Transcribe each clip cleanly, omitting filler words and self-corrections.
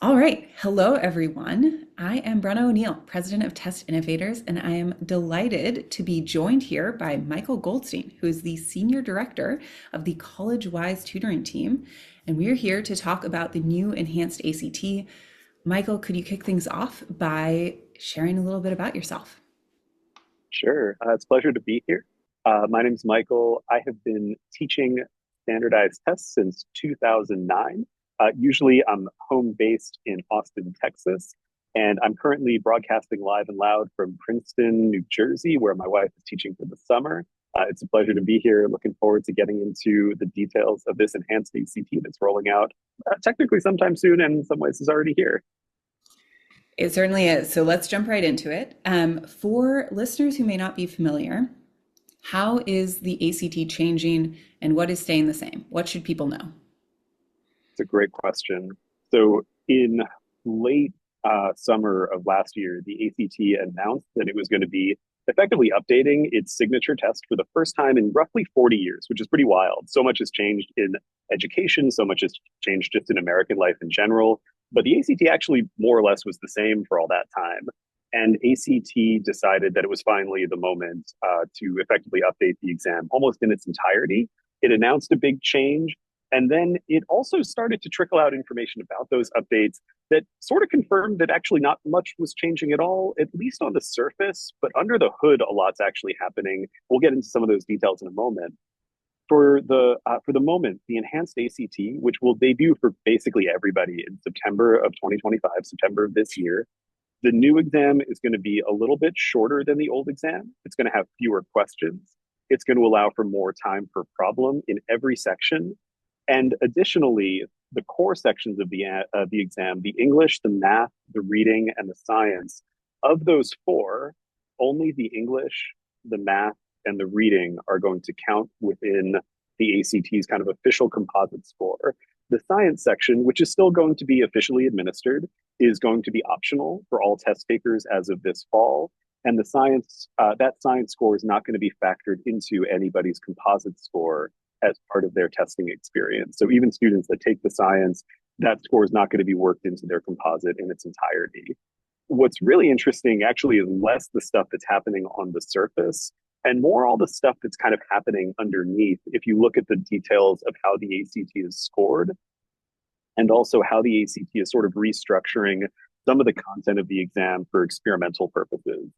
All right. Hello, everyone. I am Brenna O'Neill, President of Test Innovators, and I am delighted to be joined here by Michal Goldstein, who is the Senior Director of the Collegewise tutoring team. And we are here to talk about the new enhanced ACT. Michal, could you kick things off by sharing a little bit about yourself? Sure. It's a pleasure to be here. My name is Michael. I have been teaching standardized tests since 2009. Usually, I'm home based in Austin, Texas, and I'm currently broadcasting live and loud from Princeton, New Jersey, where my wife is teaching for the summer. It's a pleasure to be here. Looking forward to getting into the details of this enhanced ACT that's rolling out technically sometime soon, and in some ways is already here. It certainly is. So let's jump right into it. For listeners who may not be familiar, how is the ACT changing and what is staying the same? What should people know? It's a great question. So, in late summer of last year, the ACT announced that it was going to be effectively updating its signature test for the first time in roughly 40 years, which is pretty wild. So much has changed in education, so much has changed just in American life in general. But the ACT actually more or less was the same for all that time. And ACT decided that it was finally the moment to effectively update the exam almost in its entirety. It announced a big change, and then it also started to trickle out information about those updates that sort of confirmed that actually not much was changing at all, at least on the surface. But under the hood, a lot's actually happening. We'll get into some of those details in a moment. For the moment, the enhanced ACT, which will debut for basically everybody in September of 2025, September of this year, the new exam is going to be a little bit shorter than the old exam. It's going to have fewer questions. It's going to allow for more time per problem in every section. And additionally, the core sections of the exam, the English, the math, the reading, and the science, of those four, only the English, the math, and the reading are going to count within the ACT's kind of official composite score. The science section, which is still going to be officially administered, is going to be optional for all test takers as of this fall. And that science score is not going to be factored into anybody's composite score as part of their testing experience. So even students that take the science, that score is not going to be worked into their composite in its entirety. What's really interesting actually is less the stuff that's happening on the surface and more all the stuff that's kind of happening underneath. If you look at the details of how the ACT is scored and also how the ACT is sort of restructuring some of the content of the exam for experimental purposes.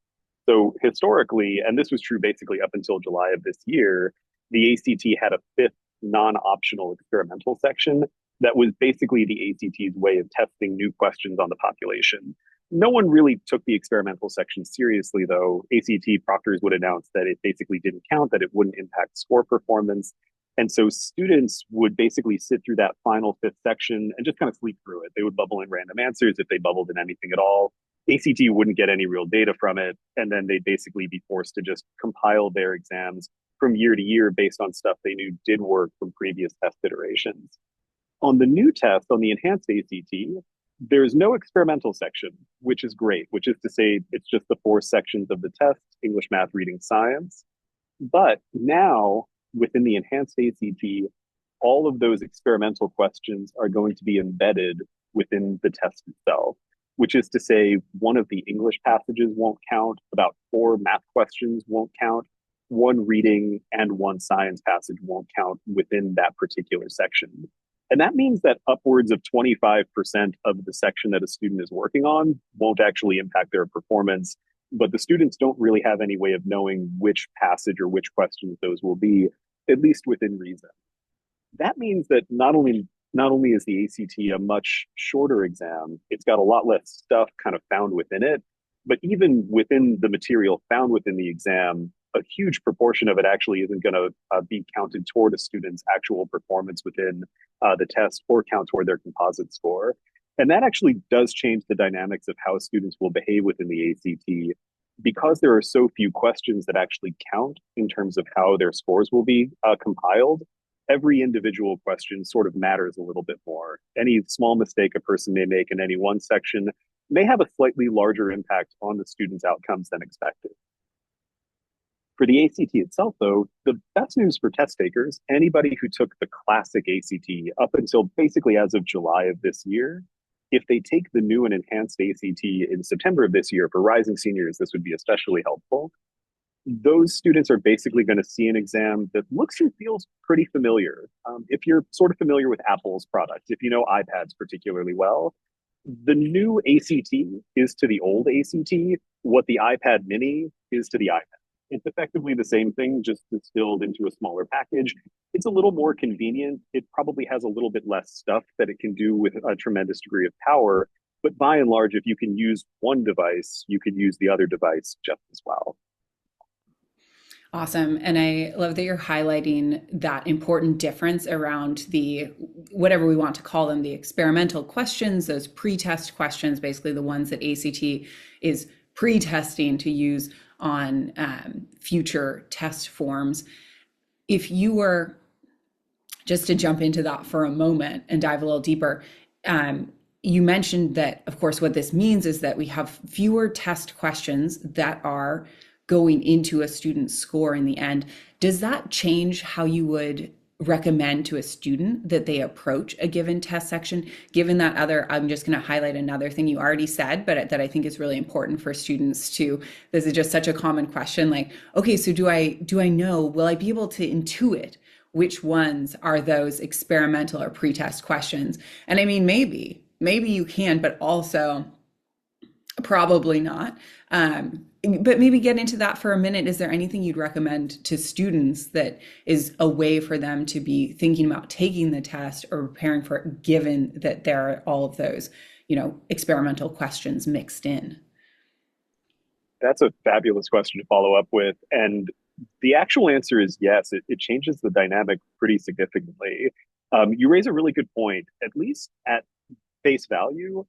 So historically, and this was true basically up until July of this year, the ACT had a fifth non-optional experimental section that was basically the ACT's way of testing new questions on the population. No one really took the experimental section seriously, though. ACT proctors would announce that it basically didn't count, that it wouldn't impact score performance. And so students would basically sit through that final fifth section and just kind of sleep through it. They would bubble in random answers if they bubbled in anything at all. ACT wouldn't get any real data from it. And then they'd basically be forced to just compile their exams from year to year based on stuff they knew did work from previous test iterations. On the new test, on the enhanced ACT, there's no experimental section, which is great, which is to say it's just the four sections of the test: English, math, reading, science. But now, within the enhanced ACT, all of those experimental questions are going to be embedded within the test itself, which is to say one of the English passages won't count, about four math questions won't count, one reading and one science passage won't count within that particular section. And that means that upwards of 25% of the section that a student is working on won't actually impact their performance, but the students don't really have any way of knowing which passage or which questions those will be, at least within reason. That means that not only is the ACT a much shorter exam, it's got a lot less stuff kind of found within it, but even within the material found within the exam, a huge proportion of it actually isn't going to be counted toward a student's actual performance within the test or count toward their composite score. And that actually does change the dynamics of how students will behave within the ACT because there are so few questions that actually count in terms of how their scores will be compiled. Every individual question sort of matters a little bit more. Any small mistake a person may make in any one section may have a slightly larger impact on the student's outcomes than expected. For the ACT itself, though, the best news for test takers, anybody who took the classic ACT up until basically as of July of this year, If they take the new and enhanced ACT in September of this year for rising seniors, this would be especially helpful. Those students are basically going to see an exam that looks and feels pretty familiar. If you're sort of familiar with Apple's products, if you know iPads particularly well, the new ACT is to the old ACT what the iPad mini is to the iPad. It's effectively the same thing, just distilled into a smaller package. It's a little more convenient. It probably has a little bit less stuff that it can do with a tremendous degree of power. But by and large, if you can use one device, you can use the other device just as well. Awesome. And I love that you're highlighting that important difference around the, whatever we want to call them, the experimental questions, those pre-test questions, basically the ones that ACT is pre-testing to use on future test forms. If you were just to jump into that for a moment and dive a little deeper, you mentioned that, of course, what this means is that we have fewer test questions that are going into a student's score in the end. Does that change how you would recommend to a student that they approach a given test section? Given that other, I'm just going to highlight another thing you already said, but that I think is really important for students to, this is just such a common question, like, okay, so do I know, will I be able to intuit which ones are those experimental or pre-test questions? And I mean, maybe you can, but also probably not. But maybe get into that for a minute. Is there anything you'd recommend to students that is a way for them to be thinking about taking the test or preparing for it, given that there are all of those, experimental questions mixed in? That's a fabulous question to follow up with. And the actual answer is yes, it changes the dynamic pretty significantly. You raise a really good point. At least at face value,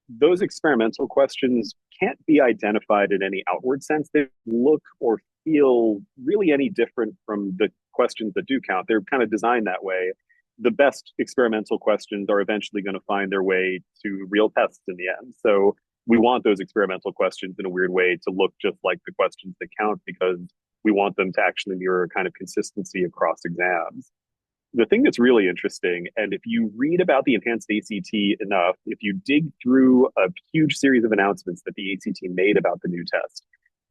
those experimental questions can't be identified in any outward sense. They look or feel really any different from the questions that do count. They're kind of designed that way. The best experimental questions are eventually going to find their way to real tests in the end. So we want those experimental questions in a weird way to look just like the questions that count because we want them to actually mirror kind of consistency across exams. The thing that's really interesting, and if you read about the enhanced ACT enough, if you dig through a huge series of announcements that the ACT made about the new test,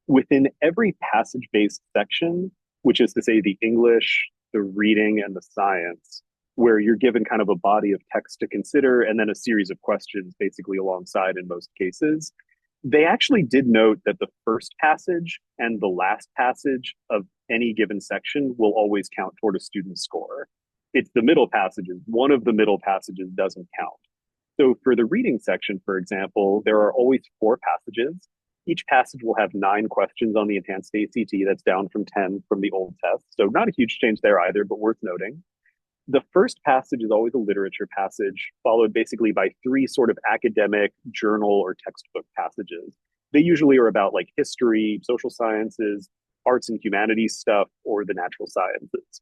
within every passage-based section, which is to say the English, the reading, and the science, where you're given kind of a body of text to consider and then a series of questions basically alongside in most cases, they actually did note that the first passage and the last passage of any given section will always count toward a student's score. It's the middle passages. One of the middle passages doesn't count. So for the reading section, for example, there are always 4 passages. Each passage will have 9 questions on the enhanced ACT. That's down from 10 from the old test. So not a huge change there either, but worth noting. The first passage is always a literature passage, followed basically by 3 sort of academic journal or textbook passages. They usually are about like history, social sciences, arts and humanities stuff, or the natural sciences.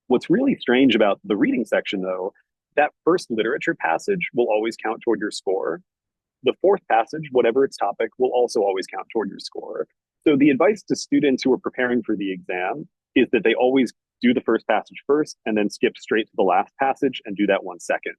What's really strange about the reading section, though, that first literature passage will always count toward your score. The fourth passage, whatever its topic, will also always count toward your score. So the advice to students who are preparing for the exam is that they always do the first passage first and then skip straight to the last passage and do that one second.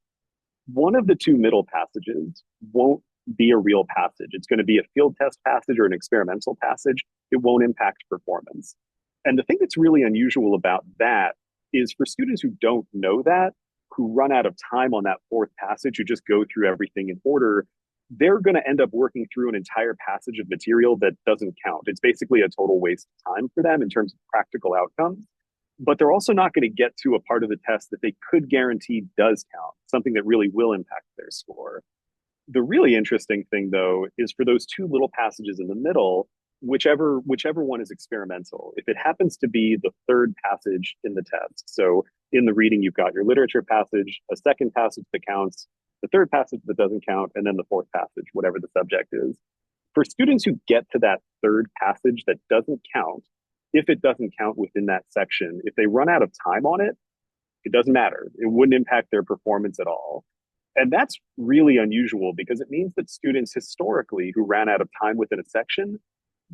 One of the 2 middle passages won't be a real passage. It's going to be a field test passage or an experimental passage. It won't impact performance. And the thing that's really unusual about that is for students who don't know that, who run out of time on that fourth passage, who just go through everything in order, they're going to end up working through an entire passage of material that doesn't count. It's basically a total waste of time for them in terms of practical outcomes. But they're also not going to get to a part of the test that they could guarantee does count, something that really will impact their score. The really interesting thing, though, is for those 2 little passages in the middle, whichever one is experimental. If it happens to be the third passage in the test, so in the reading, you've got your literature passage, a second passage that counts, the third passage that doesn't count, and then the fourth passage, whatever the subject is. For students who get to that third passage that doesn't count, if it doesn't count within that section, if they run out of time on it, it doesn't matter. It wouldn't impact their performance at all. And that's really unusual because it means that students historically who ran out of time within a section,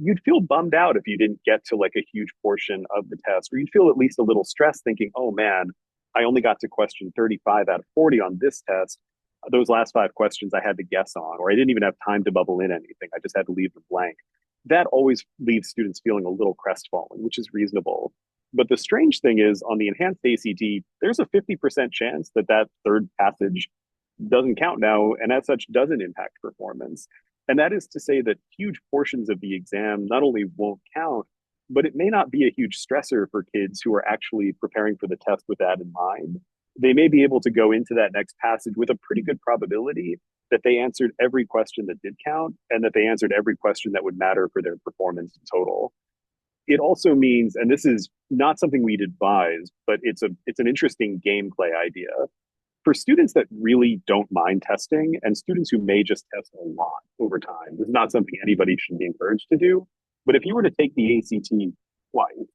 you'd feel bummed out if you didn't get to like a huge portion of the test, or you'd feel at least a little stressed thinking, oh man, I only got to question 35 out of 40 on this test. those last five questions I had to guess on, or I didn't even have time to bubble in anything. I just had to leave them blank. That always leaves students feeling a little crestfallen, which is reasonable. But the strange thing is on the enhanced ACT, there's a 50% chance that that third passage doesn't count now, and as such, doesn't impact performance. And that is to say that huge portions of the exam not only won't count, but it may not be a huge stressor for kids who are actually preparing for the test with that in mind. They may be able to go into that next passage with a pretty good probability that they answered every question that did count and that they answered every question that would matter for their performance in total. It also means, and this is not something we'd advise, but it's an interesting gameplay idea for students that really don't mind testing and students who may just test a lot over time. This is not something anybody should be encouraged to do. But if you were to take the ACT twice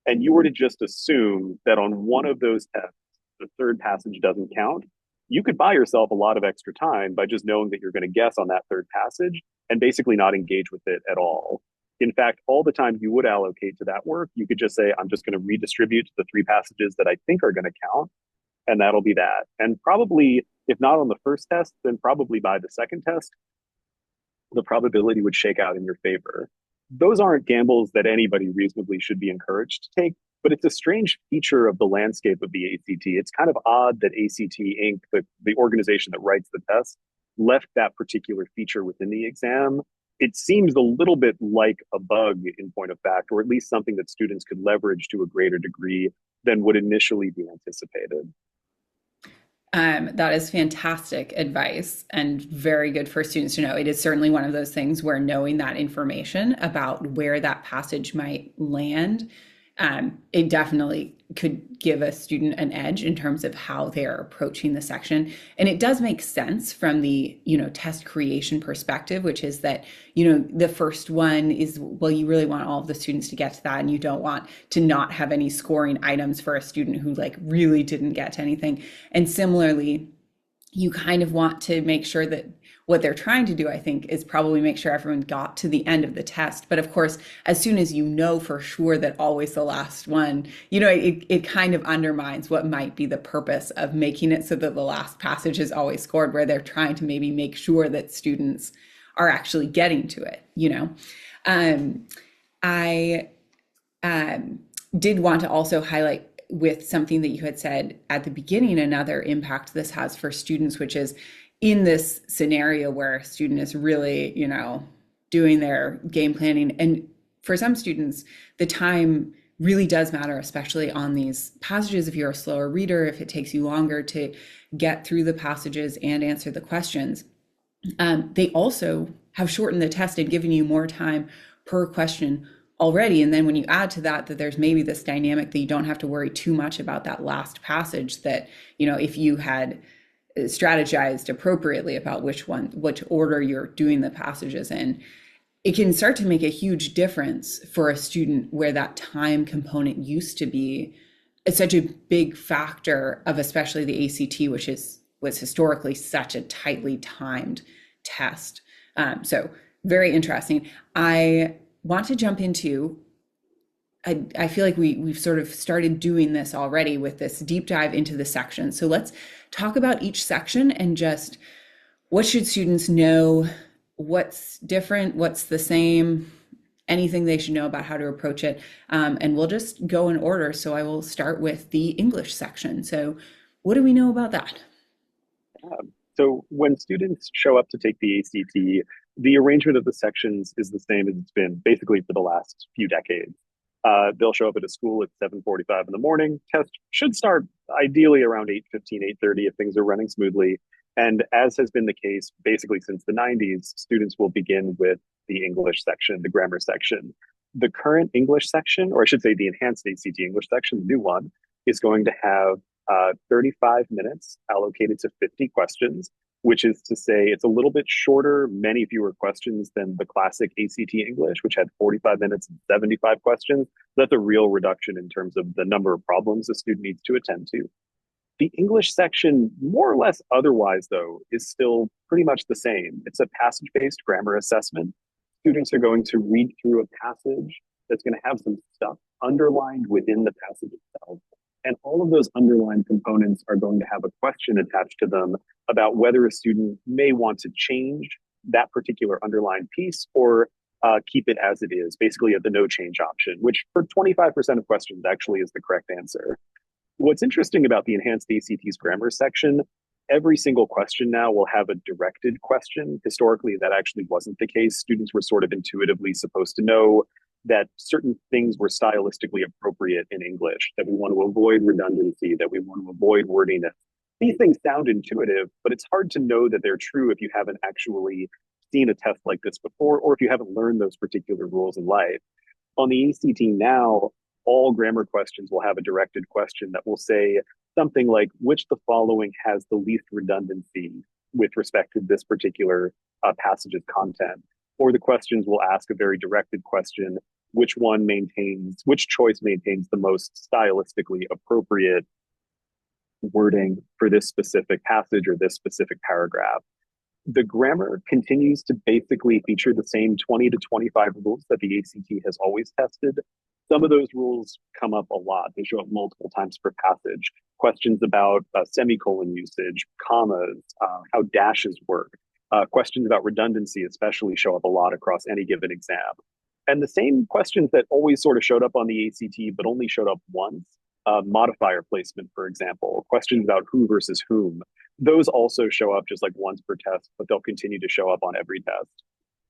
and you were to just assume that on one of those tests, the third passage doesn't count, you could buy yourself a lot of extra time by just knowing that you're going to guess on that third passage and basically not engage with it at all. In fact, all the time you would allocate to that work, you could just say, I'm just going to redistribute the three passages that I think are going to count, and that'll be that. And probably, if not on the first test, then probably by the second test, the probability would shake out in your favor. Those aren't gambles that anybody reasonably should be encouraged to take, but it's a strange feature of the landscape of the ACT. It's kind of odd that ACT Inc., the organization that writes the test, left that particular feature within the exam. It seems a little bit like a bug in point of fact, or at least something that students could leverage to a greater degree than would initially be anticipated. That is fantastic advice and very good for students to know. It is certainly one of those things where knowing that information about where that passage might land, it definitely could give a student an edge in terms of how they're approaching the section. And it does make sense from the, test creation perspective, which is that, the first one is, well, you really want all of the students to get to that, and you don't want to not have any scoring items for a student who like really didn't get to anything. And similarly, you kind of want to make sure that what they're trying to do, I think, is probably make sure everyone got to the end of the test. But of course, as soon as you know for sure that always the last one, it kind of undermines what might be the purpose of making it so that the last passage is always scored, where they're trying to maybe make sure that students are actually getting to it. I did want to also highlight with something that you had said at the beginning, another impact this has for students, which is in this scenario where a student is really, doing their game planning. And for some students, the time really does matter, especially on these passages. If you're a slower reader, if it takes you longer to get through the passages and answer the questions, they also have shortened the test and given you more time per question already. And then when you add to that there's maybe this dynamic that you don't have to worry too much about that last passage, that, if you had strategized appropriately about which order you're doing the passages in, it can start to make a huge difference for a student where that time component used to be such a big factor of especially the ACT, which was historically such a tightly timed test. So very interesting. I want to jump into, I feel like we've sort of started doing this already with this deep dive into the section. So let's talk about each section and just what should students know, what's different, what's the same, anything they should know about how to approach it. And we'll just go in order. So I will start with the English section. So what do we know about that? So when students show up to take the ACT, the arrangement of the sections is the same as it's been basically for the last few decades. They'll show up at a school at 7:45 in the morning. Test should start ideally around 8:15, 8:30 if things are running smoothly. And as has been the case basically since the 90s, students will begin with the English section, the grammar section. The current English section, or I should say the enhanced ACT English section, the new one, is going to have 35 minutes allocated to 50 questions, which is to say it's a little bit shorter, many fewer questions than the classic ACT English, which had 45 minutes and 75 questions. That's a real reduction in terms of the number of problems a student needs to attend to. The English section, more or less otherwise, though, is still pretty much the same. It's a passage-based grammar assessment. Students are going to read through a passage that's going to have some stuff underlined within the passage itself. And all of those underlying components are going to have a question attached to them about whether a student may want to change that particular underlying piece or keep it as it is, basically at the no change option, which for 25% of questions actually is the correct answer. What's interesting about the enhanced ACT's grammar section, every single question now will have a directed question. Historically, that actually wasn't the case. Students were sort of intuitively supposed to know that certain things were stylistically appropriate in English, that we want to avoid redundancy, that we want to avoid wordiness. These things sound intuitive, but it's hard to know that they're true if you haven't actually seen a test like this before, or if you haven't learned those particular rules in life. On the ACT now, all grammar questions will have a directed question that will say something like, which the following has the least redundancy with respect to this particular passage's content? Or the questions will ask a very directed question, which choice maintains the most stylistically appropriate wording for this specific passage or this specific paragraph. The grammar continues to basically feature the same 20 to 25 rules that the ACT has always tested. Some of those rules come up a lot. They show up multiple times per passage. Questions about semicolon usage, commas, how dashes work. Questions about redundancy especially show up a lot across any given exam. And the same questions that always sort of showed up on the ACT but only showed up once, modifier placement, for example, questions about who versus whom, those also show up just like once per test, but they'll continue to show up on every test.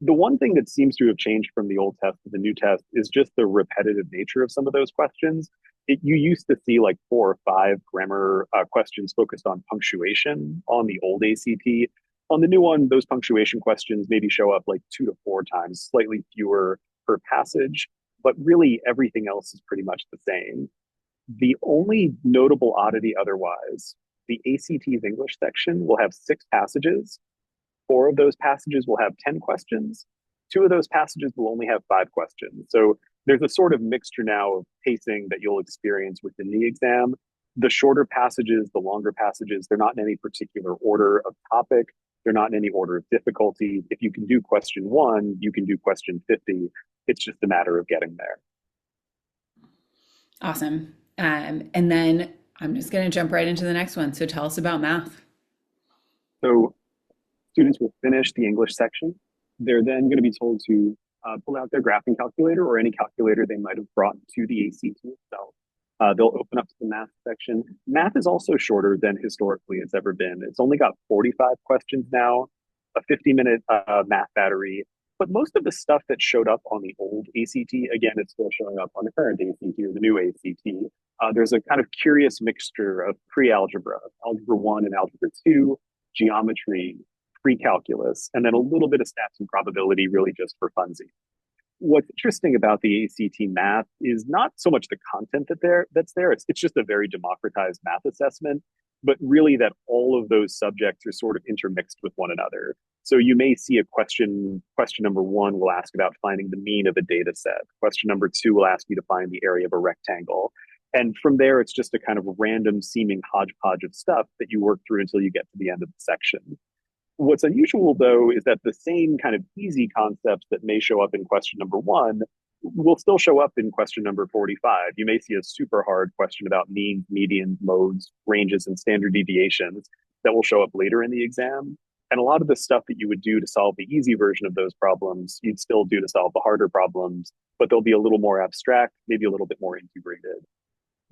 The one thing that seems to have changed from the old test to the new test is just the repetitive nature of some of those questions. You used to see like 4 or 5 grammar questions focused on punctuation on the old ACT. On the new one, those punctuation questions maybe show up like 2 to 4 times, slightly fewer per passage, but really everything else is pretty much the same. The only notable oddity otherwise, the ACT's English section will have 6 passages. 4 of those passages will have 10 questions. 2 of those passages will only have 5 questions. So there's a sort of mixture now of pacing that you'll experience within the exam. The shorter passages, the longer passages, they're not in any particular order of topic. They're not in any order of difficulty. If you can do question 1, you can do question 50. It's just a matter of getting there. Awesome. And then I'm just going to jump right into the next one. So tell us about math. So students will finish the English section. They're then going to be told to pull out their graphing calculator or any calculator they might have brought to the ACT itself. They'll open up to the math section. Math is also shorter than historically it's ever been. It's only got 45 questions now, a 50-minute math battery. But most of the stuff that showed up on the old ACT, again, it's still showing up on the current ACT or the new ACT. There's a kind of curious mixture of pre-algebra, algebra 1 and algebra 2, geometry, pre-calculus, and then a little bit of stats and probability really just for funsies. What's interesting about the ACT math is not so much the content that's there. It's just a very democratized math assessment, but really that all of those subjects are sort of intermixed with one another. So you may see a question number 1 will ask about finding the mean of a data set. Question number 2 will ask you to find the area of a rectangle. And from there, it's just a kind of random seeming hodgepodge of stuff that you work through until you get to the end of the section. What's unusual, though, is that the same kind of easy concepts that may show up in question number 1 will still show up in question number 45. You may see a super hard question about means, medians, modes, ranges, and standard deviations that will show up later in the exam. And a lot of the stuff that you would do to solve the easy version of those problems, you'd still do to solve the harder problems, but they'll be a little more abstract, maybe a little bit more integrated.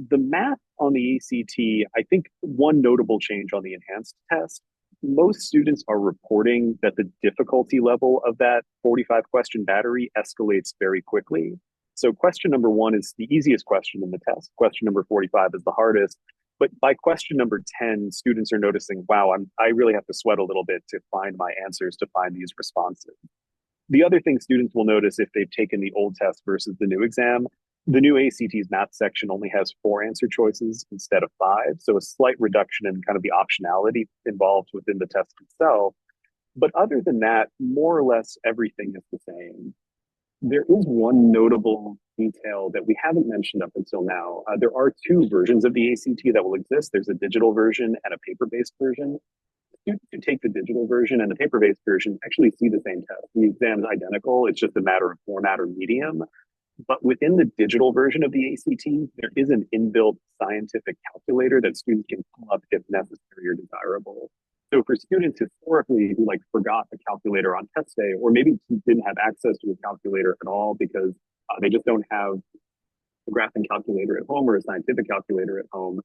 The math on the ACT, I think one notable change on the enhanced test, most students are reporting that the difficulty level of that 45 question battery escalates very quickly. So question number 1 is the easiest question in the test. Question number 45 is the hardest. But by question number 10, students are noticing, wow, I really have to sweat a little bit to find my answers, to find these responses. The other thing students will notice if they've taken the old test versus the new exam, the new ACT's math section only has 4 answer choices instead of 5. So a slight reduction in kind of the optionality involved within the test itself. But other than that, more or less everything is the same. There is one notable detail that we haven't mentioned up until now. There are 2 versions of the ACT that will exist. There's a digital version and a paper-based version. Students who take the digital version and the paper-based version actually see the same test. The exam is identical. It's just a matter of format or medium. But within the digital version of the ACT, there is an inbuilt scientific calculator that students can pull up if necessary or desirable. So for students historically who like forgot the calculator on test day, or maybe didn't have access to a calculator at all because they just don't have a graphing calculator at home or a scientific calculator at home,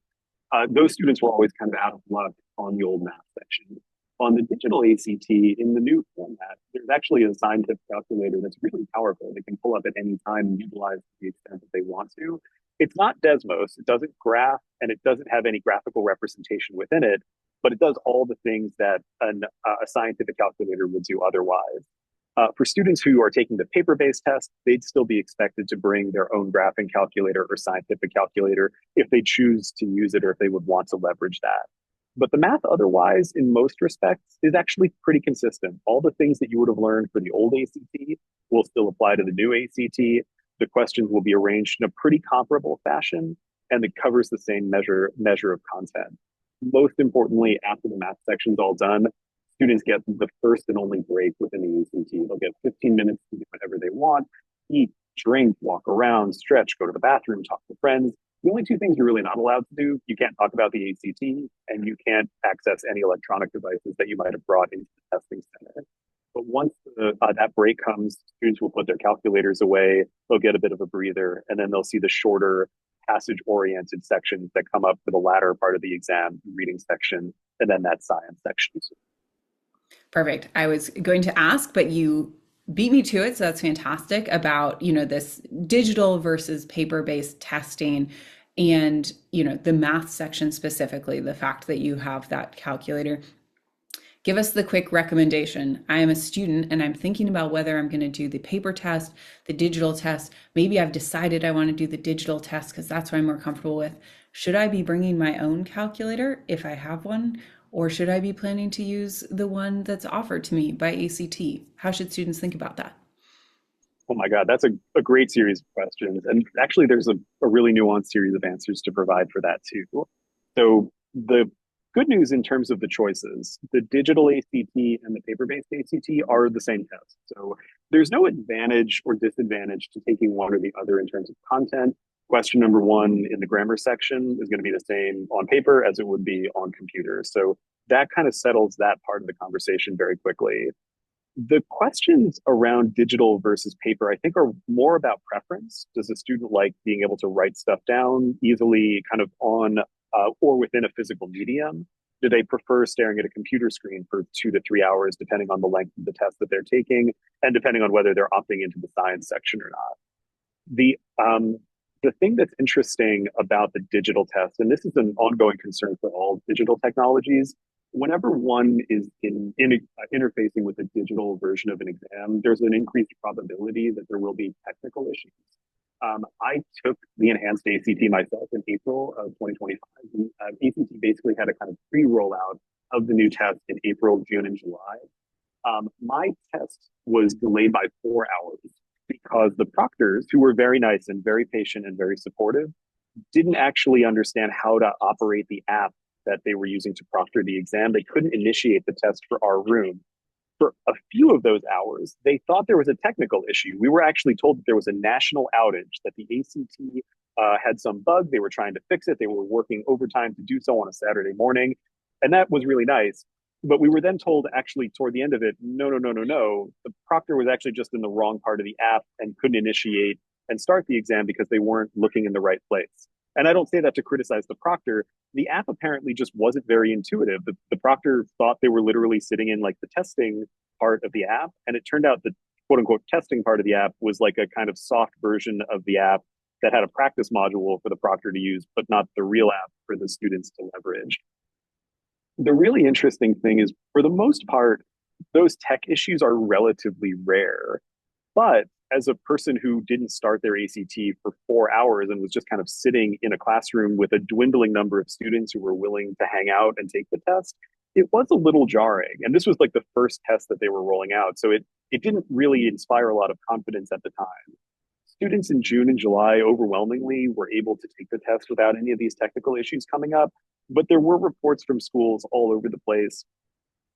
those students were always kind of out of luck on the old math section. On the digital ACT in the new format, there's actually a scientific calculator that's really powerful. They can pull up at any time and utilize to the extent that they want to. It's not Desmos, it doesn't graph, and it doesn't have any graphical representation within it, but it does all the things that a scientific calculator would do otherwise. For students who are taking the paper-based test, they'd still be expected to bring their own graphing calculator or scientific calculator if they choose to use it or if they would want to leverage that. But the math otherwise, in most respects, is actually pretty consistent. All the things that you would have learned for the old ACT will still apply to the new ACT. The questions will be arranged in a pretty comparable fashion, and it covers the same measure of content. Most importantly, after the math section is all done, students get the first and only break within the ACT. They'll get 15 minutes to do whatever they want, eat, drink, walk around, stretch, go to the bathroom, talk to friends. The only two things you're really not allowed to do, you can't talk about the ACT and you can't access any electronic devices that you might have brought into the testing center. But once that break comes, students will put their calculators away, they'll get a bit of a breather, and then they'll see the shorter passage-oriented sections that come up for the latter part of the exam, reading section, and then that science section. Perfect. I was going to ask, but you beat me to it, so that's fantastic about, this digital versus paper-based testing and, the math section specifically, the fact that you have that calculator. Give us the quick recommendation. I am a student and I'm thinking about whether I'm going to do the paper test, the digital test. Maybe I've decided I want to do the digital test because that's what I'm more comfortable with. Should I be bringing my own calculator if I have one? Or should I be planning to use the one that's offered to me by ACT? How should students think about that? Oh my God, that's a great series of questions. And actually, there's a really nuanced series of answers to provide for that too. So the good news in terms of the choices, the digital ACT and the paper-based ACT are the same test. So there's no advantage or disadvantage to taking one or the other in terms of content. Question number one in the grammar section is going to be the same on paper as it would be on computer. So that kind of settles that part of the conversation very quickly. The questions around digital versus paper, I think, are more about preference. Does a student like being able to write stuff down easily, kind of on or within a physical medium? Do they prefer staring at a computer screen for 2 to 3 hours, depending on the length of the test that they're taking, and depending on whether they're opting into the science section or not? The thing that's interesting about the digital test, and this is an ongoing concern for all digital technologies, whenever one is interfacing with a digital version of an exam, there's an increased probability that there will be technical issues. I took the enhanced ACT myself in April of 2025. And, ACT basically had a kind of pre-rollout of the new test in April, June, and July. My test was delayed by 4 hours because the proctors, who were very nice and very patient and very supportive, didn't actually understand how to operate the app that they were using to proctor the exam. They couldn't initiate the test for our room. For a few of those hours, they thought there was a technical issue. We were actually told that there was a national outage, that the ACT had some bug. They were trying to fix it. They were working overtime to do so on a Saturday morning. And that was really nice. But we were then told actually toward the end of it, no, no, no, no, no. The proctor was actually just in the wrong part of the app and couldn't initiate and start the exam because they weren't looking in the right place. And I don't say that to criticize the proctor. The app apparently just wasn't very intuitive. The proctor thought they were literally sitting in like the testing part of the app. And it turned out the quote unquote testing part of the app was like a kind of soft version of the app that had a practice module for the proctor to use, but not the real app for the students to leverage. The really interesting thing is, for the most part, those tech issues are relatively rare. But as a person who didn't start their ACT for 4 hours and was just kind of sitting in a classroom with a dwindling number of students who were willing to hang out and take the test, it was a little jarring. And this was like the first test that they were rolling out. So it didn't really inspire a lot of confidence at the time. Students in June and July overwhelmingly were able to take the test without any of these technical issues coming up. But there were reports from schools all over the place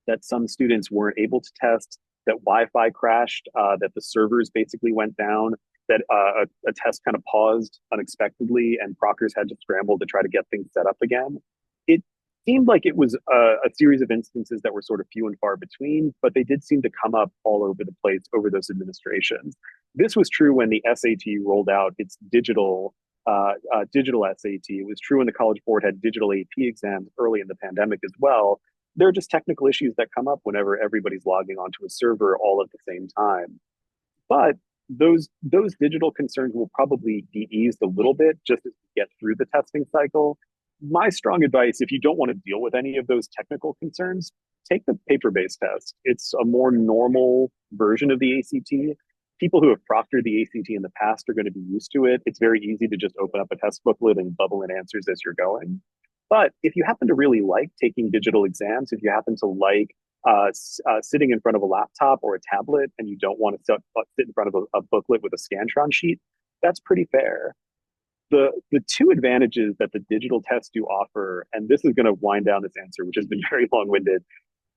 that some students weren't able to test, that Wi-Fi crashed, that the servers basically went down, that a test kind of paused unexpectedly and proctors had to scramble to try to get things set up again. It seemed like it was a series of instances that were sort of few and far between, but they did seem to come up all over the place over those administrations. This was true when the SAT rolled out its digital SAT. It was true when the College Board had digital AP exams early in the pandemic as well. There are just technical issues that come up whenever everybody's logging onto a server all at the same time. But those digital concerns will probably be eased a little bit just as we get through the testing cycle. My strong advice, if you don't want to deal with any of those technical concerns, take the paper-based test. It's a more normal version of the ACT. People who have proctored the ACT in the past are going to be used to it. It's very easy to just open up a test booklet and bubble in answers as you're going. But if you happen to really like taking digital exams, if you happen to like sitting in front of a laptop or a tablet and you don't want to sit in front of a booklet with a Scantron sheet, that's pretty fair. The two advantages that the digital tests do offer, and this is going to wind down this answer, which has been very long-winded.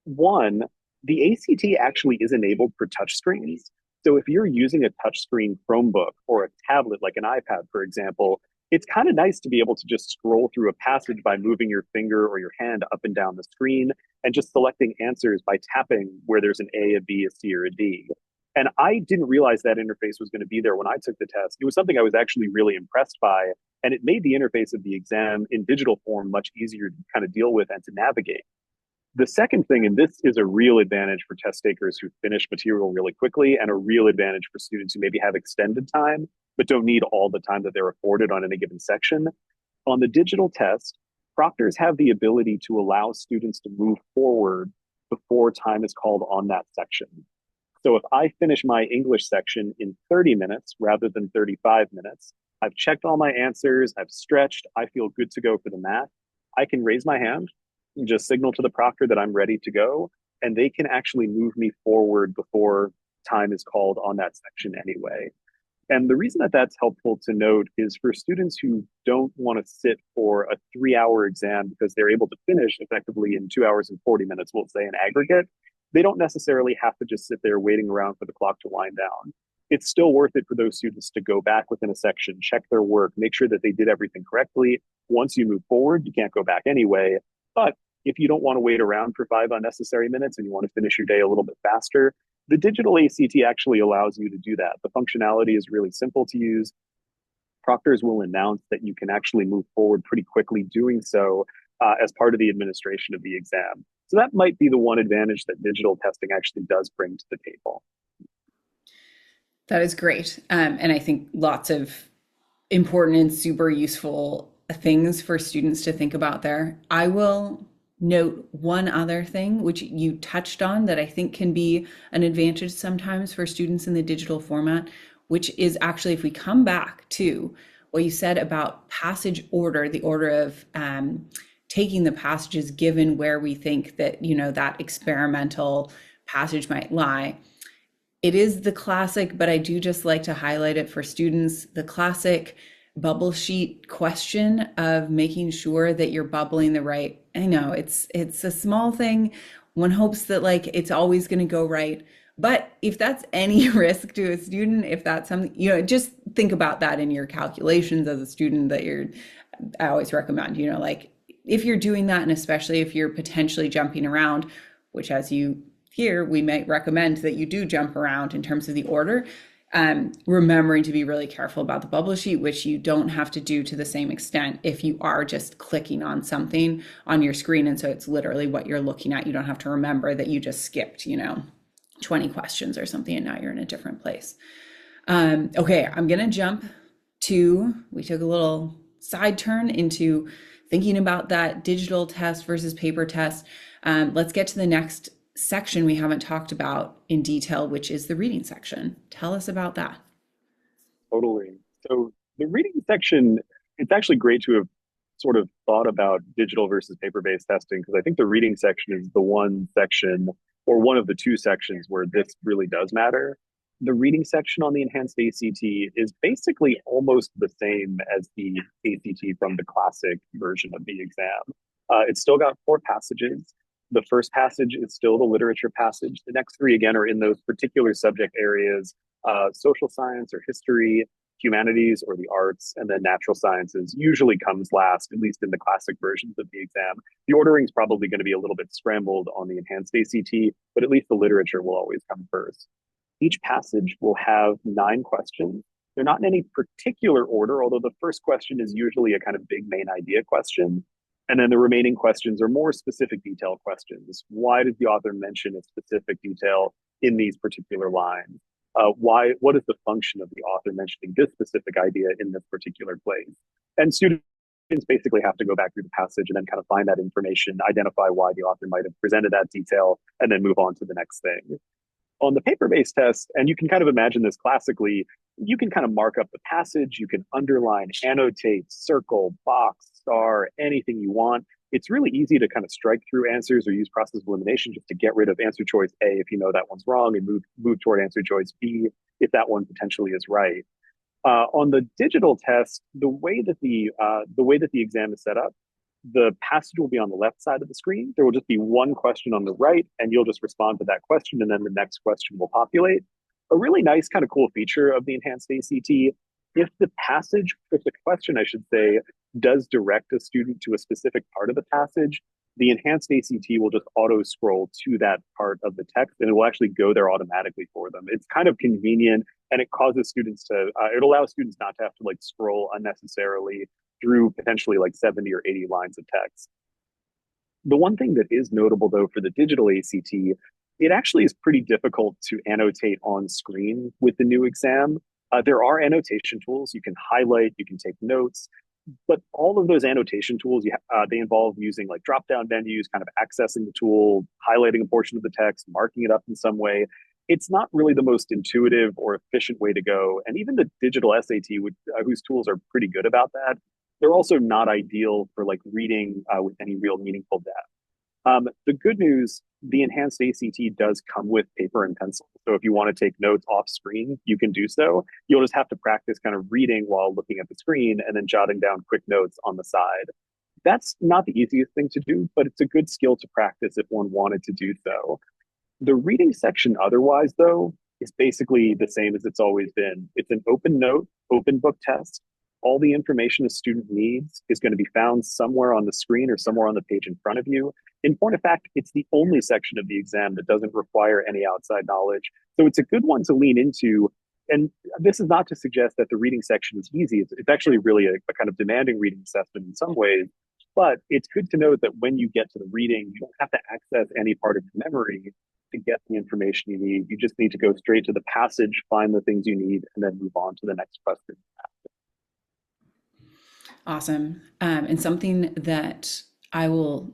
One, the ACT actually is enabled for touchscreens. So if you're using a touchscreen Chromebook or a tablet like an iPad, for example, it's kind of nice to be able to just scroll through a passage by moving your finger or your hand up and down the screen and just selecting answers by tapping where there's an A, a B, a C, or a D. And I didn't realize that interface was going to be there when I took the test. It was something I was actually really impressed by, and it made the interface of the exam in digital form much easier to kind of deal with and to navigate. The second thing, and this is a real advantage for test takers who finish material really quickly, and a real advantage for students who maybe have extended time but don't need all the time that they're afforded on any given section. On the digital test, proctors have the ability to allow students to move forward before time is called on that section. So if I finish my English section in 30 minutes rather than 35 minutes, I've checked all my answers, I've stretched, I feel good to go for the math, I can raise my hand and just signal to the proctor that I'm ready to go, and they can actually move me forward before time is called on that section anyway. And the reason that that's helpful to note is for students who don't want to sit for a 3-hour exam because they're able to finish effectively in 2 hours and 40 minutes, we'll say in aggregate, they don't necessarily have to just sit there waiting around for the clock to wind down. It's still worth it for those students to go back within a section, check their work, make sure that they did everything correctly. Once you move forward, you can't go back anyway. But if you don't want to wait around for 5 unnecessary minutes and you want to finish your day a little bit faster, the digital ACT actually allows you to do that. The functionality is really simple to use. Proctors will announce that you can actually move forward pretty quickly doing so as part of the administration of the exam. So that might be the one advantage that digital testing actually does bring to the table. That is great. And I think lots of important and super useful things for students to think about there. I will note one other thing, which you touched on, that I think can be an advantage sometimes for students in the digital format, which is actually if we come back to what you said about passage order, the order of taking the passages given where we think that, that experimental passage might lie. It is the classic, but I do just like to highlight it for students, the classic bubble sheet question of making sure that you're bubbling the right. I know it's a small thing. One hopes that it's always going to go right. But if that's any risk to a student, if that's something, just think about that in your calculations as a student I always recommend, if you're doing that, and especially if you're potentially jumping around, which as you hear, we might recommend that you do jump around in terms of the order. Remembering to be really careful about the bubble sheet, which you don't have to do to the same extent if you are just clicking on something on your screen. And so it's literally what you're looking at. You don't have to remember that you just skipped, 20 questions or something, and now you're in a different place. Okay, I'm going to jump we took a little side turn into thinking about that digital test versus paper test. Let's get to the next section we haven't talked about in detail, which is the reading section. Tell us about that. Totally. So the reading section, it's actually great to have sort of thought about digital versus paper-based testing, because I think the reading section is the one section or one of the two sections where this really does matter. The reading section on the enhanced ACT is basically almost the same as the ACT from the classic version of the exam. It's still got 4 passages. The first passage is still the literature passage. The next 3, again, are in those particular subject areas social science or history, humanities or the arts, and then natural sciences usually comes last, at least in the classic versions of the exam. The ordering is probably going to be a little bit scrambled on the enhanced ACT, but at least the literature will always come first. Each passage will have 9 questions. They're not in any particular order, although the first question is usually a kind of big main idea question. And then the remaining questions are more specific detail questions. Why does the author mention a specific detail in these particular lines? What is the function of the author mentioning this specific idea in this particular place? And students basically have to go back through the passage and then kind of find that information, identify why the author might have presented that detail, and then move on to the next thing. On the paper-based test, and you can kind of imagine this classically, you can kind of mark up the passage, you can underline, annotate, circle, box, star, anything you want. It's really easy to kind of strike through answers or use process of elimination just to get rid of answer choice A if you know that one's wrong, and move toward answer choice B if that one potentially is right. On the digital test, the way that the exam is set up, the passage will be on the left side of the screen. There will just be one question on the right, and you'll just respond to that question, and then the next question will populate. A really nice, kind of cool feature of the enhanced ACT, if the question, I should say, does direct a student to a specific part of the passage, the enhanced ACT will just auto scroll to that part of the text, and it will actually go there automatically for them. It's kind of convenient, and it allows students not to have to like scroll unnecessarily through potentially like 70 or 80 lines of text. The one thing that is notable though for the digital ACT, it actually is pretty difficult to annotate on screen with the new exam. There are annotation tools. You can highlight, you can take notes, but all of those annotation tools, they involve using like drop-down menus, kind of accessing the tool, highlighting a portion of the text, marking it up in some way. It's not really the most intuitive or efficient way to go. And even the digital SAT, whose tools are pretty good about that, they're also not ideal for like reading with any real meaningful depth. The good news, the enhanced ACT does come with paper and pencil. So if you want to take notes off screen, you can do so. You'll just have to practice kind of reading while looking at the screen and then jotting down quick notes on the side. That's not the easiest thing to do, but it's a good skill to practice if one wanted to do so. The reading section otherwise, though, is basically the same as it's always been. It's an open note, open book test. All the information a student needs is going to be found somewhere on the screen or somewhere on the page in front of you. In point of fact, it's the only section of the exam that doesn't require any outside knowledge. So it's a good one to lean into. And this is not to suggest that the reading section is easy. It's actually really a kind of demanding reading assessment in some ways. But it's good to know that when you get to the reading, you don't have to access any part of your memory to get the information you need. You just need to go straight to the passage, find the things you need, and then move on to the next question. Awesome. And something that I will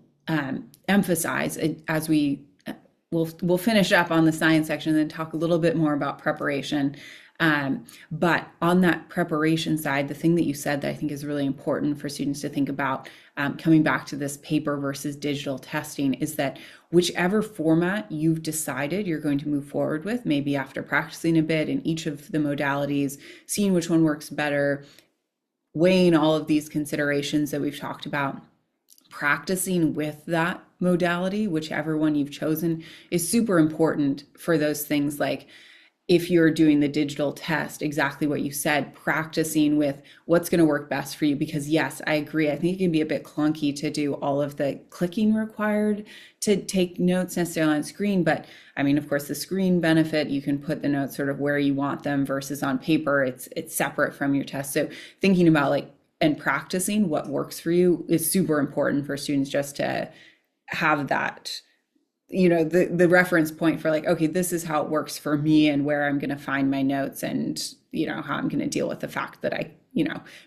emphasize as we'll finish up on the science section and then talk a little bit more about preparation. But on that preparation side, the thing that you said that I think is really important for students to think about, coming back to this paper versus digital testing, is that whichever format you've decided you're going to move forward with, maybe after practicing a bit in each of the modalities, seeing which one works better, weighing all of these considerations that we've talked about, practicing with that modality, whichever one you've chosen, is super important for those things. Like if you're doing the digital test, exactly what you said, practicing with what's going to work best for you. Because yes, I agree. I think it can be a bit clunky to do all of the clicking required to take notes necessarily on screen. But I mean, of course, the screen benefit, you can put the notes sort of where you want them versus on paper, it's separate from your test. So thinking about like and practicing what works for you is super important for students, just to have that, the reference point for like, okay, this is how it works for me and where I'm going to find my notes, and how I'm going to deal with the fact that I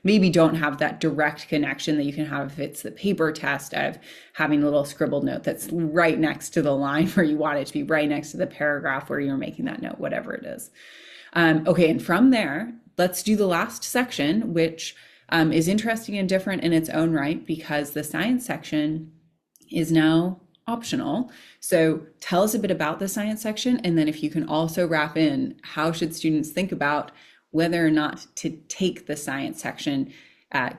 maybe don't have that direct connection that you can have if it's the paper test of having a little scribbled note that's right next to the line where you want it to be, right next to the paragraph where you're making that note, whatever it is. Okay, and from there, let's do the last section, which is interesting and different in its own right, because the science section is now optional. So tell us a bit about the science section, and then if you can also wrap in, how should students think about whether or not to take the science section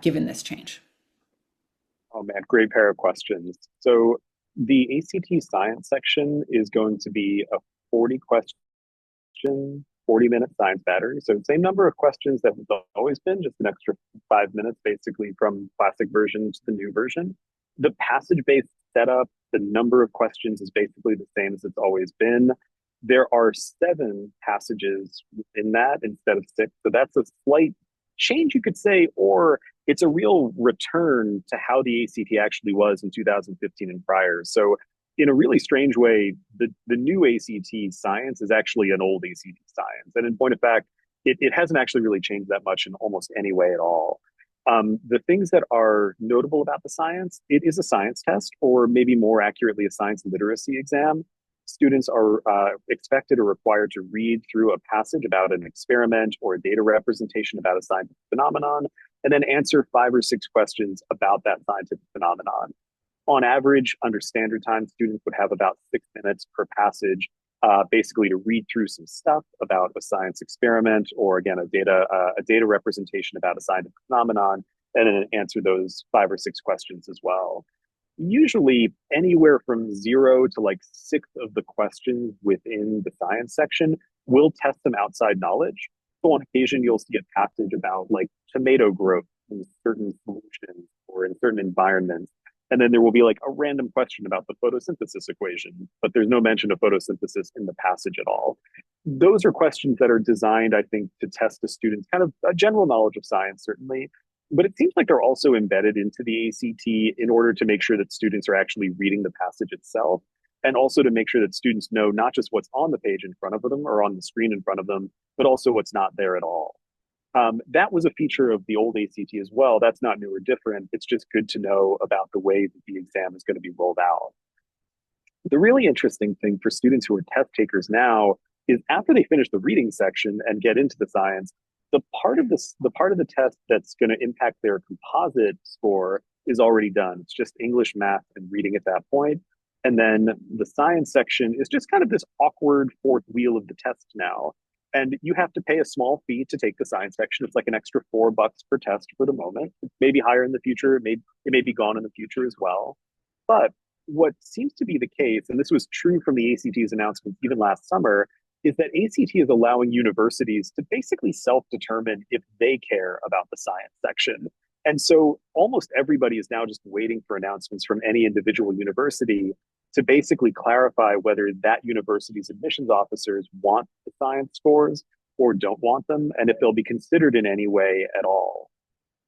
given this change? Oh man, great pair of questions. So the ACT science section is going to be a 40 question 40-minute science battery. So same number of questions that it's always been, just an extra 5 minutes basically from classic version to the new version. The passage-based setup, the number of questions is basically the same as it's always been. There are 7 passages in that instead of 6. So that's a slight change, you could say, or it's a real return to how the ACT actually was in 2015 and prior. So in a really strange way, the new ACT science is actually an old ACT science. And in point of fact, it hasn't actually really changed that much in almost any way at all. The things that are notable about the science, it is a science test, or maybe more accurately, a science literacy exam. Students are expected or required to read through a passage about an experiment or a data representation about a scientific phenomenon, and then answer 5 or 6 questions about that scientific phenomenon. On average, under standard time, students would have about 6 minutes per passage, basically to read through some stuff about a science experiment or, again, a data representation about a scientific phenomenon, and then answer those 5 or 6 questions as well. Usually anywhere from 0 to like 6 of the questions within the science section will test some outside knowledge. So on occasion, you'll see a passage about like tomato growth in certain solutions or in certain environments. And then there will be like a random question about the photosynthesis equation, but there's no mention of photosynthesis in the passage at all. Those are questions that are designed, I think, to test the students' kind of a general knowledge of science, certainly. But it seems like they're also embedded into the ACT in order to make sure that students are actually reading the passage itself, and also to make sure that students know not just what's on the page in front of them or on the screen in front of them, but also what's not there at all. That was a feature of the old ACT as well. That's not new or different. It's just good to know about the way that the exam is going to be rolled out. The really interesting thing for students who are test takers now is after they finish the reading section and get into the science, the part of the test that's going to impact their composite score is already done. It's just English, math, and reading at that point. And then the science section is just kind of this awkward fourth wheel of the test now. And you have to pay a small fee to take the science section. It's like an extra $4 per test for the moment. It may be higher in the future. It may be gone in the future as well. But what seems to be the case, and this was true from the ACT's announcement even last summer, is that ACT is allowing universities to basically self-determine if they care about the science section. And so almost everybody is now just waiting for announcements from any individual university to basically clarify whether that university's admissions officers want the science scores or don't want them, and if they'll be considered in any way at all.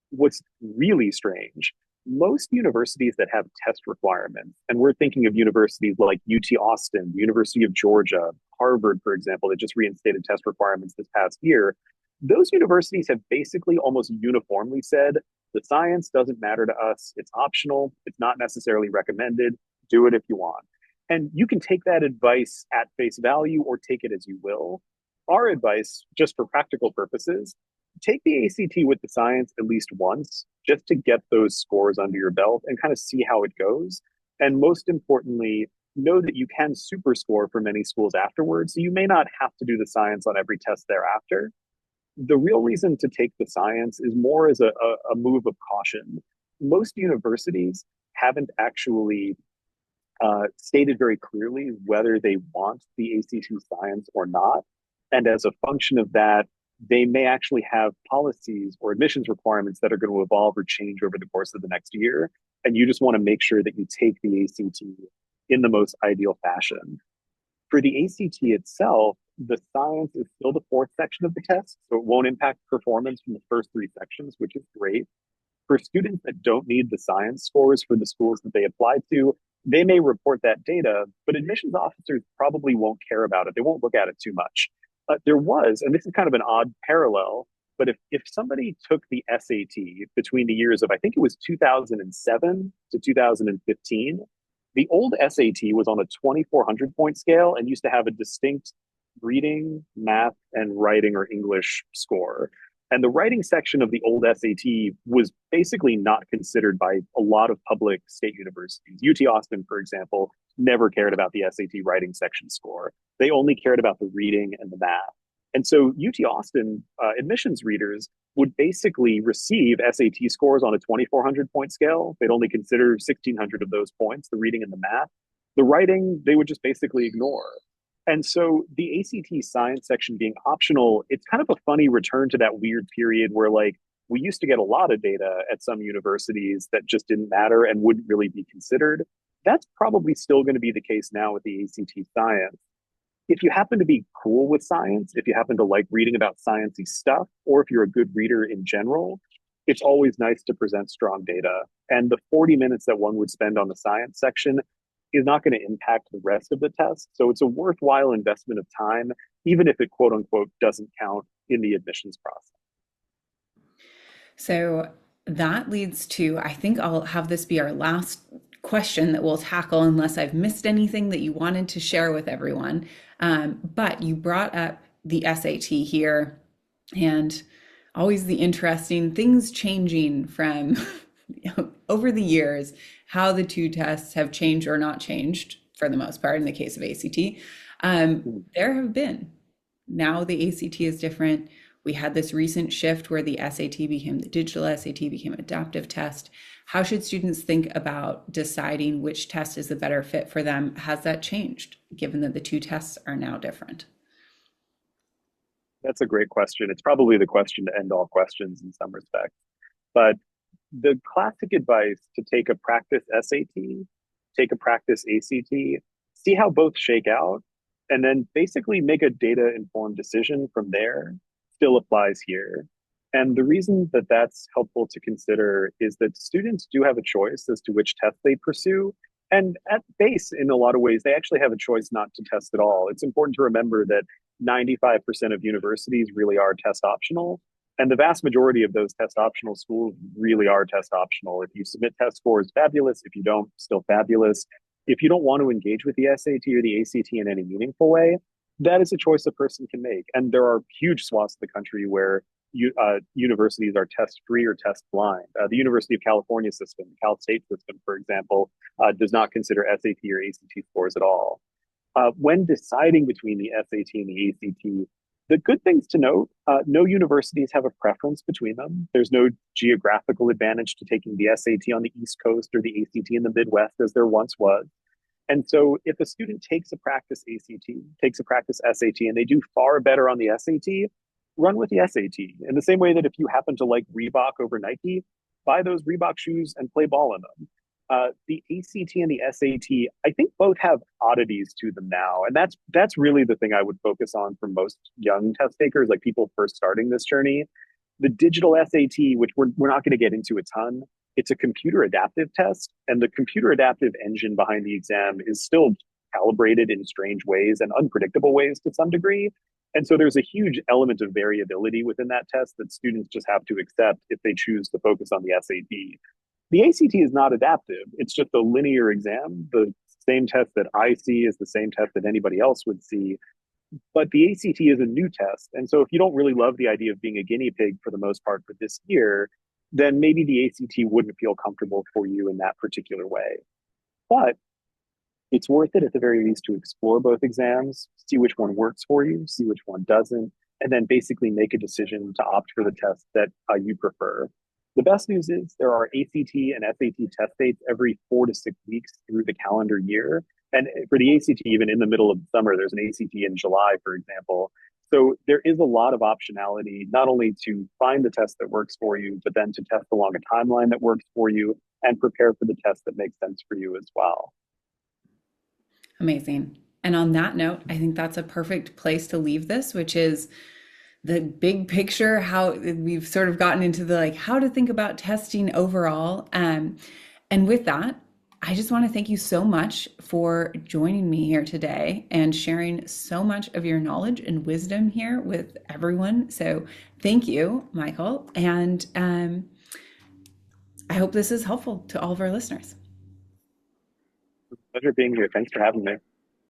What's really strange, most universities that have test requirements, and we're thinking of universities like UT Austin, the University of Georgia, Harvard, for example, that just reinstated test requirements this past year, those universities have basically almost uniformly said, the science doesn't matter to us. It's optional. It's not necessarily recommended. Do it if you want. And you can take that advice at face value or take it as you will. Our advice, just for practical purposes, take the ACT with the science at least once, just to get those scores under your belt and kind of see how it goes. And most importantly, know that you can super score for many schools afterwards. So you may not have to do the science on every test thereafter. The real reason to take the science is more as a move of caution. Most universities haven't actually stated very clearly whether they want the ACT science or not. And as a function of that, they may actually have policies or admissions requirements that are going to evolve or change over the course of the next year. And you just want to make sure that you take the ACT in the most ideal fashion. For the ACT itself, the science is still the fourth section of the test, so it won't impact performance from the first 3 sections, which is great. For students that don't need the science scores for the schools that they apply to, they may report that data, but admissions officers probably won't care about it. They won't look at it too much. There was, and this is kind of an odd parallel, but if somebody took the SAT between the years of, I think it was 2007 to 2015, the old SAT was on a 2,400 point scale and used to have a distinct reading, math, and writing or English score. And the writing section of the old SAT was basically not considered by a lot of public state universities. UT Austin, for example, never cared about the SAT writing section score. They only cared about the reading and the math. And so UT Austin admissions readers would basically receive SAT scores on a 2,400 point scale. They'd only consider 1,600 of those points, the reading and the math. The writing, they would just basically ignore. And so the ACT science section being optional, it's kind of a funny return to that weird period where like we used to get a lot of data at some universities that just didn't matter and wouldn't really be considered. That's probably still going to be the case now with the ACT science. If you happen to be cool with science, if you happen to like reading about sciencey stuff, or if you're a good reader in general, it's always nice to present strong data. And the 40 minutes that one would spend on the science section is not going to impact the rest of the test. So it's a worthwhile investment of time, even if it quote unquote doesn't count in the admissions process. So that leads to, I think I'll have this be our last question that we'll tackle, unless I've missed anything that you wanted to share with everyone. But you brought up the SAT here, and always the interesting things changing from over the years, how the two tests have changed or not changed for the most part in the case of ACT. There have been. Now the ACT is different. We had this recent shift where the SAT became the digital SAT, became adaptive test. How should students think about deciding which test is the better fit for them? Has that changed, given that the two tests are now different? That's a great question. It's probably the question to end all questions in some respects. But the classic advice to take a practice SAT, take a practice ACT, see how both shake out, and then basically make a data informed decision from there still applies here. And the reason that that's helpful to consider is that students do have a choice as to which test they pursue. And at base, in a lot of ways, they actually have a choice not to test at all. It's important to remember that 95% of universities really are test optional. And the vast majority of those test optional schools really are test optional. If you submit test scores, fabulous. If you don't, still fabulous. If you don't want to engage with the SAT or the ACT in any meaningful way, that is a choice a person can make. And there are huge swaths of the country where universities are test free or test blind. The University of California system, the Cal State system, for example, does not consider SAT or ACT scores at all. When deciding between the SAT and the ACT, the good things to note, no universities have a preference between them. There's no geographical advantage to taking the SAT on the East Coast or the ACT in the Midwest as there once was. And so if a student takes a practice ACT, takes a practice SAT, and they do far better on the SAT, run with the SAT. In the same way that if you happen to like Reebok over Nike, buy those Reebok shoes and play ball in them. The ACT and the SAT, I think both have oddities to them now, and that's really the thing I would focus on for most young test takers, like people first starting this journey. The digital SAT, which we're not going to get into a ton, it's a computer adaptive test, and the computer adaptive engine behind the exam is still calibrated in strange ways and unpredictable ways to some degree. And so there's a huge element of variability within that test that students just have to accept if they choose to focus on the SAT. The ACT is not adaptive. It's just a linear exam. The same test that I see is the same test that anybody else would see. But the ACT is a new test. And so if you don't really love the idea of being a guinea pig for the most part for this year, then maybe the ACT wouldn't feel comfortable for you in that particular way. But it's worth it at the very least to explore both exams, see which one works for you, see which one doesn't, and then basically make a decision to opt for the test that you prefer. The best news is there are ACT and SAT test dates every 4 to 6 weeks through the calendar year. And for the ACT, even in the middle of the summer, there's an ACT in July, for example. So there is a lot of optionality, not only to find the test that works for you, but then to test along a timeline that works for you and prepare for the test that makes sense for you as well. Amazing. And on that note, I think that's a perfect place to leave this, which is the big picture, how we've sort of gotten into the like how to think about testing overall. And with that, I just want to thank you so much for joining me here today and sharing so much of your knowledge and wisdom here with everyone. So thank you, Michal. And I hope this is helpful to all of our listeners. Pleasure being here. Thanks for having me.